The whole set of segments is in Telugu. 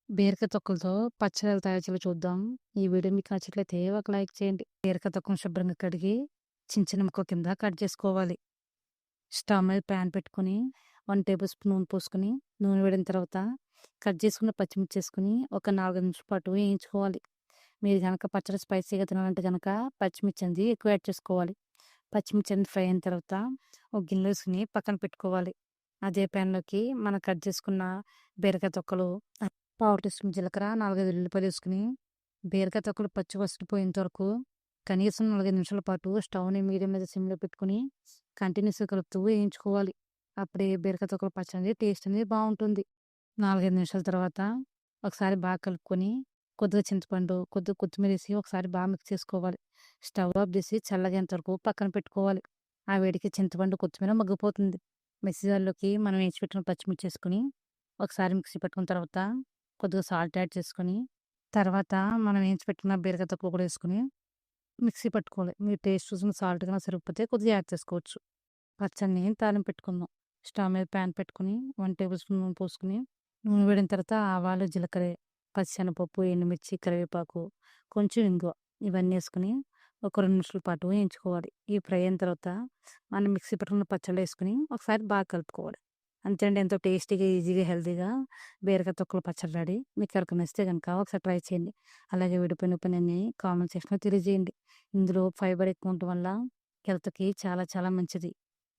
బీరకాయ తొక్కలతో పచ్చడి ఎలా తయారు చేయాలో చూద్దాం. ఈ వీడియో మీకు నచ్చినట్లయితే ఒక లైక్ చేయండి. బీరకాయ తొక్కలను శుభ్రంగా కడిగి చిన్న చిన్న ముక్కల కింద కట్ చేసుకోవాలి. స్టవ్ మీద ప్యాన్ పెట్టుకొని 1 టేబుల్ స్పూన్ నూనె పోసుకొని, నూనె వేడిన తర్వాత కట్ చేసుకున్న పచ్చిమిర్చి వేసుకొని ఒక 4, 5 నిమిషాల పాటు వేయించుకోవాలి. మీరు గనక పచ్చడి స్పైసీగా తినాలంటే గనక పచ్చిమిర్చి అనేది ఎక్కువ యాడ్ చేసుకోవాలి. పచ్చిమిర్చి అనేది ఫ్రై అయిన తర్వాత ఒక గిన్నెలో వేసుకొని పక్కన పెట్టుకోవాలి. అదే ప్యాన్‌లోకి మనం కట్ చేసుకున్న బీరకాయ తొక్కలు, పావు టీ స్పూన్ జీలకర్ర, 4, 5 ఉల్లిపాయలు వేసుకొని బీరకాయ తొక్కలు పచ్చి వాసన పోయేంత వరకు కనీసం 4, 5 నిమిషాల పాటు స్టవ్‌ని మీడియం మీద సిమ్‌లో పెట్టుకొని కంటిన్యూస్‌గా కలుపుతూ వేయించుకోవాలి. అప్పుడే బీరకాయ తొక్కల పచ్చడి అనేది టేస్ట్ అనేది బావుంటుంది. 4, 5 నిమిషాల తర్వాత ఒకసారి బాగా కలుపుకొని కొద్దిగా చింతపండు, కొద్దిగా కొత్తిమీర వేసి ఒకసారి బాగా మిక్స్ చేసుకోవాలి. స్టవ్ ఆఫ్ చేసి చల్లగేంత వరకు పక్కన పెట్టుకోవాలి. ఆ వేడికి చింతపండు, కొత్తిమీర మగ్గిపోతుంది. మిక్సీ జార్‌లోకి మనం వేయించి పెట్టిన పచ్చిమిర్చి వేసుకొని ఒకసారి మిక్సీ పట్టుకున్న తర్వాత కొద్దిగా సాల్ట్ యాడ్ చేసుకొని, తర్వాత మనం వేయించి పెట్టుకున్న బీరకాయ తొక్కలు కూడా వేసుకొని మిక్సీ పట్టుకోవాలి. మీ టేస్ట్ చూసుకొని సాల్ట్ గాని సరిపోతే కొద్దిగా యాడ్ చేసుకోవచ్చు. పచ్చడిని తాలింపు పెట్టుకుందాం. స్టవ్ మీద ప్యాన్ పెట్టుకొని 1 టేబుల్ స్పూన్ నూనె పోసుకొని, నూనె వేడిన తర్వాత ఆవాలు, జీలకర్ర, పచ్చిశనగపప్పు, ఎండుమిర్చి, కరివేపాకు, కొంచెం ఇంగువ ఇవన్నీ వేసుకొని ఒక 2 నిమిషాల పాటు వేయించుకోవాలి. ఇవి ఫ్రై అయిన తర్వాత మనం మిక్సీ పట్టుకున్న పచ్చడిలో వేసుకొని ఒకసారి బాగా కలుపుకోవాలి. అంతే అండి. ఎంతో టేస్టీగా, ఈజీగా, హెల్తీగా బీరకాయ తొక్కల పచ్చడి రెడీ. మీకు ఎవరికైనా నచ్చితే గనుక ఒకసారి ట్రై చేయండి. అలాగే విడిపోయిన ఒపీనియన్‌ని కామెంట్ సెక్షన్‌లో తెలియజేయండి. ఇందులో ఫైబర్ ఎక్కువ ఉండటం వల్ల హెల్త్‌కి చాలా చాలా మంచిది.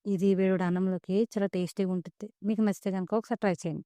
ఇది వేడి వేడి అన్నంలోకి చాలా టేస్టీగా ఉంటుంది. మీకు నచ్చితే గనుక ఒకసారి ట్రై చేయండి.